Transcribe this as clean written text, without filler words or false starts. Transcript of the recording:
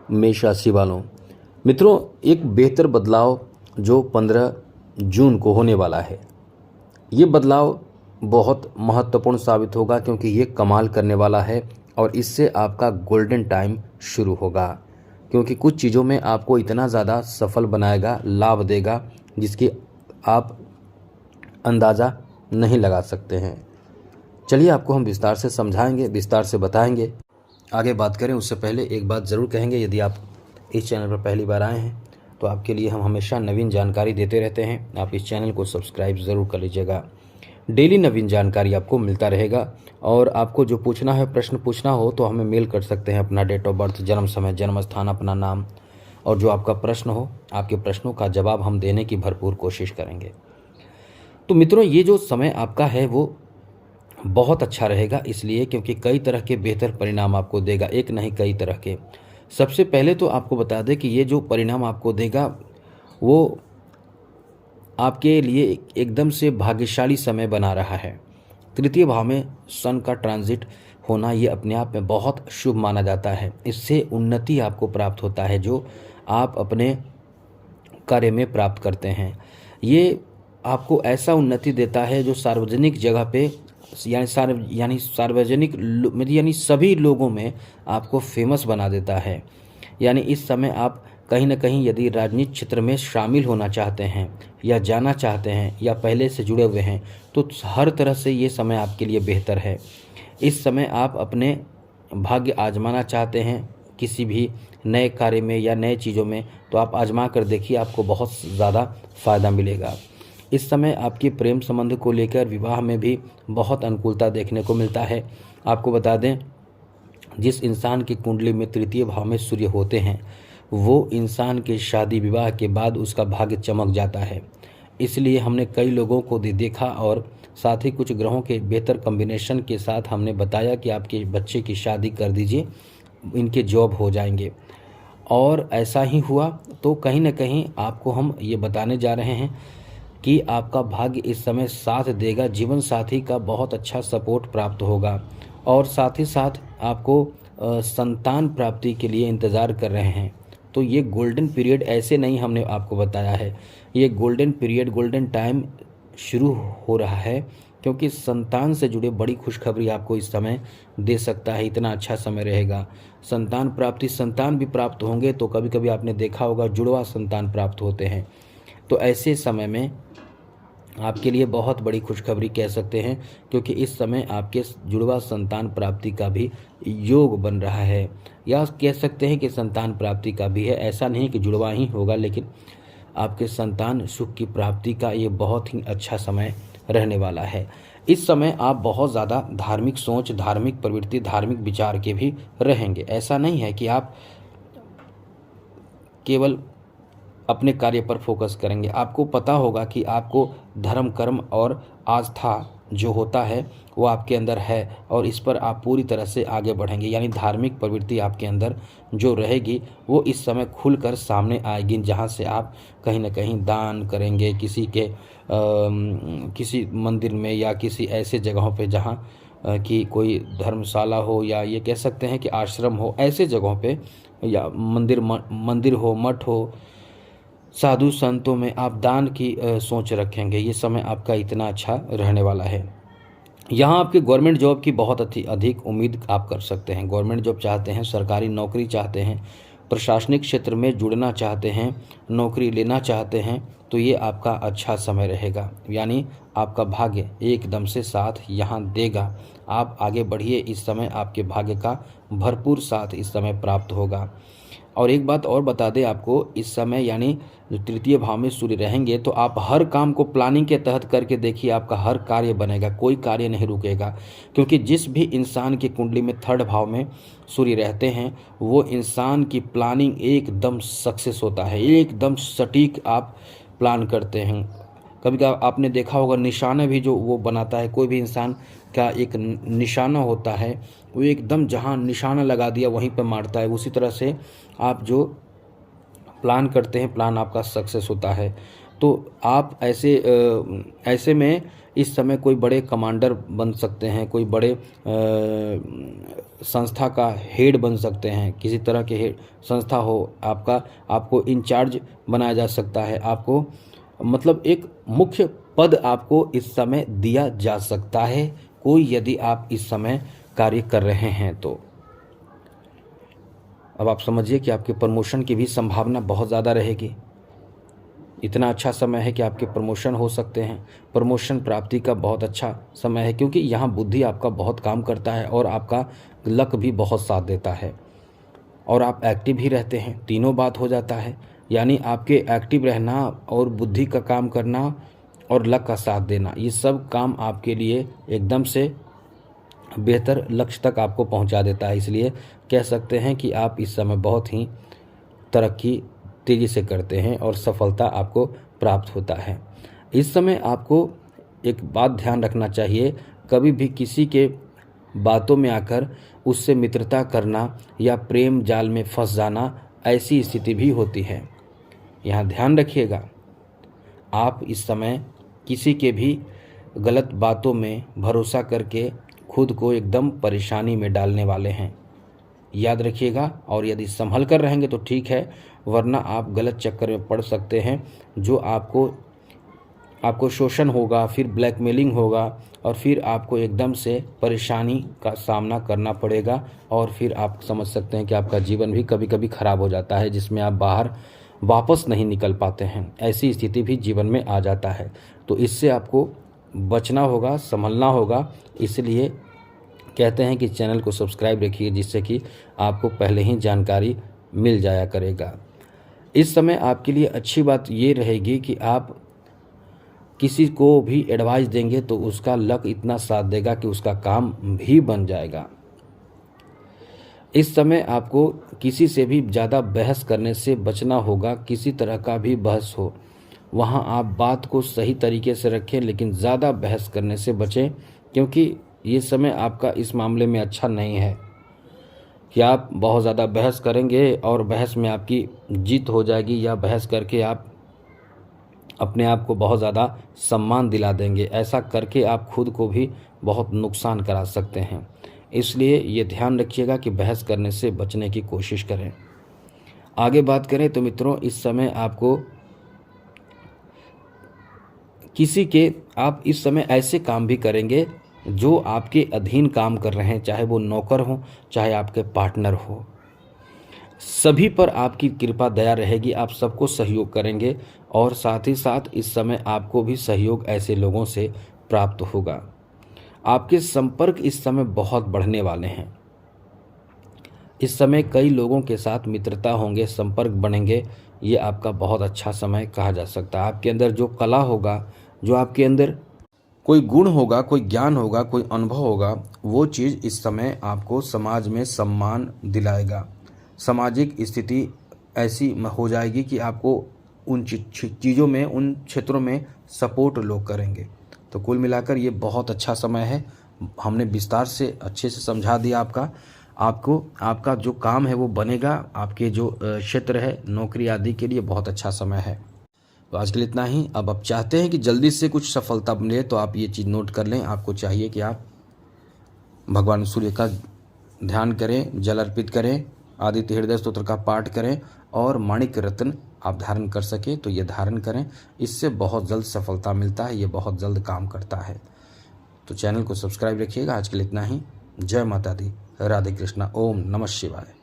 मेष राशि वालों, मित्रों, एक बेहतर बदलाव जो 15 जून को होने वाला है, ये बदलाव बहुत महत्वपूर्ण साबित होगा क्योंकि ये कमाल करने वाला है और इससे आपका गोल्डन टाइम शुरू होगा। क्योंकि कुछ चीज़ों में आपको इतना ज़्यादा सफल बनाएगा, लाभ देगा, जिसकी आप अंदाज़ा नहीं लगा सकते हैं। चलिए आपको हम विस्तार से समझाएंगे, विस्तार से बताएंगे। आगे बात करें उससे पहले एक बात ज़रूर कहेंगे, यदि आप इस चैनल पर पहली बार आए हैं तो आपके लिए हम हमेशा नवीन जानकारी देते रहते हैं। आप इस चैनल को सब्सक्राइब ज़रूर कर लीजिएगा। डेली नवीन जानकारी आपको मिलता रहेगा और आपको जो पूछना है, प्रश्न पूछना हो तो हमें मेल कर सकते हैं। अपना डेट ऑफ बर्थ, जन्म समय, जन्म स्थान, अपना नाम और जो आपका प्रश्न हो, आपके प्रश्नों का जवाब हम देने की भरपूर कोशिश करेंगे। तो मित्रों, ये जो समय आपका है वो बहुत अच्छा रहेगा, इसलिए क्योंकि कई तरह के बेहतर परिणाम आपको देगा, एक नहीं कई तरह के। सबसे पहले तो आपको बता दें कि ये जो परिणाम आपको देगा वो आपके लिए एकदम से भाग्यशाली समय बना रहा है। तृतीय भाव में सन का ट्रांजिट होना ये अपने आप में बहुत शुभ माना जाता है। इससे उन्नति आपको प्राप्त होता है जो आप अपने कार्य में प्राप्त करते हैं। ये आपको ऐसा उन्नति देता है जो सार्वजनिक जगह पे यानी सभी लोगों में आपको फेमस बना देता है। यानी इस समय आप कहीं ना कहीं यदि राजनीतिक क्षेत्र में शामिल होना चाहते हैं या जाना चाहते हैं या पहले से जुड़े हुए हैं तो हर तरह से ये समय आपके लिए बेहतर है। इस समय आप अपने भाग्य आजमाना चाहते हैं किसी भी नए कार्य में या नए चीज़ों में, तो आप आजमा कर देखिए, आपको बहुत ज़्यादा फ़ायदा मिलेगा। इस समय आपकी प्रेम संबंध को लेकर विवाह में भी बहुत अनुकूलता देखने को मिलता है। आपको बता दें, जिस इंसान की कुंडली में तृतीय भाव में सूर्य होते हैं वो इंसान के शादी विवाह के बाद उसका भाग्य चमक जाता है। इसलिए हमने कई लोगों को देखा और साथ ही कुछ ग्रहों के बेहतर कॉम्बिनेशन के साथ हमने बताया कि आपके बच्चे की शादी कर दीजिए, इनके जॉब हो जाएंगे, और ऐसा ही हुआ। तो कहीं ना कहीं आपको हम ये बताने जा रहे हैं कि आपका भाग्य इस समय साथ देगा, जीवन साथी का बहुत अच्छा सपोर्ट प्राप्त होगा और साथ ही साथ आपको संतान प्राप्ति के लिए इंतज़ार कर रहे हैं। तो ये गोल्डन पीरियड ऐसे नहीं हमने आपको बताया है, ये गोल्डन पीरियड, गोल्डन टाइम शुरू हो रहा है क्योंकि संतान से जुड़े बड़ी खुशखबरी आपको इस समय दे सकता है। इतना अच्छा समय रहेगा। संतान प्राप्ति, संतान भी प्राप्त होंगे तो कभी कभी आपने देखा होगा जुड़वा संतान प्राप्त होते हैं। तो ऐसे समय में आपके लिए बहुत बड़ी खुशखबरी कह सकते हैं क्योंकि इस समय आपके जुड़वा संतान प्राप्ति का भी योग बन रहा है, या कह सकते हैं कि संतान प्राप्ति का भी है। ऐसा नहीं कि जुड़वा ही होगा, लेकिन आपके संतान सुख की प्राप्ति का ये बहुत ही अच्छा समय रहने वाला है। इस समय आप बहुत ज़्यादा धार्मिक सोच, धार्मिक प्रवृत्ति, धार्मिक विचार के भी रहेंगे। ऐसा नहीं है कि आप केवल अपने कार्य पर फोकस करेंगे। आपको पता होगा कि आपको धर्म, कर्म और आस्था जो होता है वो आपके अंदर है और इस पर आप पूरी तरह से आगे बढ़ेंगे। यानी धार्मिक प्रवृत्ति आपके अंदर जो रहेगी वो इस समय खुलकर सामने आएगी, जहाँ से आप कहीं ना कहीं दान करेंगे किसी मंदिर में या किसी ऐसे जगहों पे जहाँ कि कोई धर्मशाला हो या ये कह सकते हैं कि आश्रम हो, ऐसे जगहों पे, या मंदिर हो, मठ हो, साधु संतों में आप दान की सोच रखेंगे। ये समय आपका इतना अच्छा रहने वाला है। यहाँ आपके गवर्नमेंट जॉब की बहुत अधिक उम्मीद आप कर सकते हैं। गवर्नमेंट जॉब चाहते हैं, सरकारी नौकरी चाहते हैं, प्रशासनिक क्षेत्र में जुड़ना चाहते हैं, नौकरी लेना चाहते हैं, तो ये आपका अच्छा समय रहेगा। यानी आपका भाग्य एकदम से साथ यहाँ देगा। आप आगे बढ़िए, इस समय आपके भाग्य का भरपूर साथ इस समय प्राप्त होगा। और एक बात और बता दें आपको, इस समय यानी जो तृतीय भाव में सूर्य रहेंगे तो आप हर काम को प्लानिंग के तहत करके देखिए, आपका हर कार्य बनेगा, कोई कार्य नहीं रुकेगा। क्योंकि जिस भी इंसान की कुंडली में थर्ड भाव में सूर्य रहते हैं वो इंसान की प्लानिंग एकदम सक्सेस होता है, एकदम सटीक आप प्लान करते हैं। कभी कभी आपने देखा होगा निशाना भी जो वो बनाता है, कोई भी इंसान का एक निशाना होता है, वो एकदम जहाँ निशाना लगा दिया वहीं पर मारता है। उसी तरह से आप जो प्लान करते हैं, प्लान आपका सक्सेस होता है। तो आप ऐसे में इस समय कोई बड़े कमांडर बन सकते हैं, कोई बड़े संस्था का हेड बन सकते हैं, किसी तरह के हेड संस्था हो आपका, आपको इंचार्ज बनाया जा सकता है, आपको मतलब एक मुख्य पद आपको इस समय दिया जा सकता है, कोई यदि आप इस समय कार्य कर रहे हैं तो। अब आप समझिए कि आपके प्रमोशन की भी संभावना बहुत ज़्यादा रहेगी। इतना अच्छा समय है कि आपके प्रमोशन हो सकते हैं। प्रमोशन प्राप्ति का बहुत अच्छा समय है, क्योंकि यहाँ बुद्धि आपका बहुत काम करता है और आपका लक भी बहुत साथ देता है और आप एक्टिव ही रहते हैं। तीनों बात हो जाता है, यानी आपके एक्टिव रहना और बुद्धि का काम करना और लक का साथ देना, ये सब काम आपके लिए एकदम से बेहतर लक्ष्य तक आपको पहुंचा देता है। इसलिए कह सकते हैं कि आप इस समय बहुत ही तरक्की तेज़ी से करते हैं और सफलता आपको प्राप्त होता है। इस समय आपको एक बात ध्यान रखना चाहिए, कभी भी किसी के बातों में आकर उससे मित्रता करना या प्रेम जाल में फंस जाना, ऐसी स्थिति भी होती है। यहाँ ध्यान रखिएगा, आप इस समय किसी के भी गलत बातों में भरोसा करके खुद को एकदम परेशानी में डालने वाले हैं, याद रखिएगा। और यदि संभल कर रहेंगे तो ठीक है, वरना आप गलत चक्कर में पड़ सकते हैं, जो आपको शोषण होगा, फिर ब्लैकमेलिंग होगा और फिर आपको एकदम से परेशानी का सामना करना पड़ेगा और फिर आप समझ सकते हैं कि आपका जीवन भी कभी कभी खराब हो जाता है, जिसमें आप बाहर वापस नहीं निकल पाते हैं। ऐसी स्थिति भी जीवन में आ जाता है, तो इससे आपको बचना होगा, संभलना होगा। इसलिए कहते हैं कि चैनल को सब्सक्राइब रखिए, जिससे कि आपको पहले ही जानकारी मिल जाया करेगा। इस समय आपके लिए अच्छी बात ये रहेगी कि आप किसी को भी एडवाइस देंगे तो उसका लक इतना साथ देगा कि उसका काम भी बन जाएगा। इस समय आपको किसी से भी ज़्यादा बहस करने से बचना होगा। किसी तरह का भी बहस हो, वहाँ आप बात को सही तरीके से रखें, लेकिन ज़्यादा बहस करने से बचें, क्योंकि ये समय आपका इस मामले में अच्छा नहीं है कि आप बहुत ज़्यादा बहस करेंगे और बहस में आपकी जीत हो जाएगी, या बहस करके आप अपने आप को बहुत ज़्यादा सम्मान दिला देंगे। ऐसा करके आप खुद को भी बहुत नुकसान करा सकते हैं। इसलिए ये ध्यान रखिएगा कि बहस करने से बचने की कोशिश करें। आगे बात करें तो मित्रों, इस समय आपको आप इस समय ऐसे काम भी करेंगे जो आपके अधीन काम कर रहे हैं, चाहे वो नौकर हो, चाहे आपके पार्टनर हो, सभी पर आपकी कृपा दया रहेगी। आप सबको सहयोग करेंगे और साथ ही साथ इस समय आपको भी सहयोग ऐसे लोगों से प्राप्त होगा। आपके संपर्क इस समय बहुत बढ़ने वाले हैं। इस समय कई लोगों के साथ मित्रता होंगे, संपर्क बढ़ेंगे। ये आपका बहुत अच्छा समय कहा जा सकता है। आपके अंदर जो कला होगा, जो आपके अंदर कोई गुण होगा, कोई ज्ञान होगा, कोई अनुभव होगा, वो चीज़ इस समय आपको समाज में सम्मान दिलाएगा। सामाजिक स्थिति ऐसी हो जाएगी कि आपको उन चीज़ों में, उन क्षेत्रों में सपोर्ट लोग करेंगे। तो कुल मिलाकर ये बहुत अच्छा समय है। हमने विस्तार से अच्छे से समझा दिया आपका जो काम है वो बनेगा। आपके जो क्षेत्र है नौकरी आदि के लिए बहुत अच्छा समय है। तो आज के लिए इतना ही। अब आप चाहते हैं कि जल्दी से कुछ सफलता मिले तो आप ये चीज़ नोट कर लें। आपको चाहिए कि आप भगवान सूर्य का ध्यान करें, जल अर्पित करें, आदित्य हृदय स्तोत्र का पाठ करें और माणिक रत्न आप धारण कर सके तो ये धारण करें। इससे बहुत जल्द सफलता मिलता है, ये बहुत जल्द काम करता है। तो चैनल को सब्सक्राइब रखिएगा। आज के लिए इतना ही। जय माता दी, राधे कृष्णा, ओम नमः शिवाय।